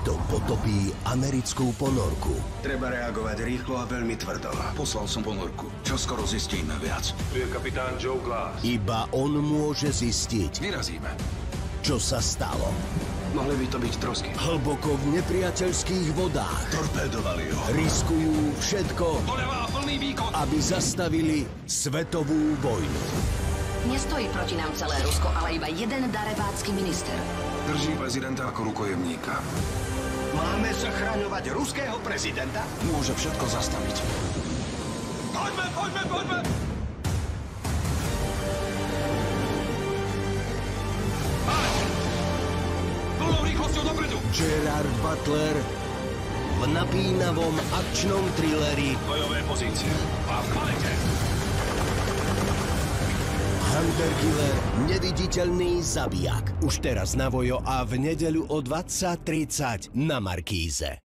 Kto potopí americkú ponorku? Treba reagovať rýchlo a veľmi tvrdo. Poslal som ponorku. Čo skoro zistíme viac. Tu je kapitán Joe Glass. Iba on môže zistiť, Vyrazíme. čo sa stalo. Mohli by to byť trosky. Hlboko v nepriateľských vodách Torpédovali ho. riskujú všetko, Doľava, plný výkon. aby zastavili svetovú vojnu. Nestojí proti nám celé Rusko, ale iba jeden darebácky minister. Drží prezidenta ako rukojemníka. Máme zachraňovať ruského prezidenta? Môže všetko zastaviť. Poďme, poďme, poďme! Plnou rýchlosťou dopredu. Gerard Butler v napínavom akčnom thrilleri Bojové pozície. A v kvalite. Hunter Killer – neviditeľný zabijak. Už teraz na Vojo a v nedeľu o 20:30 na Markíze.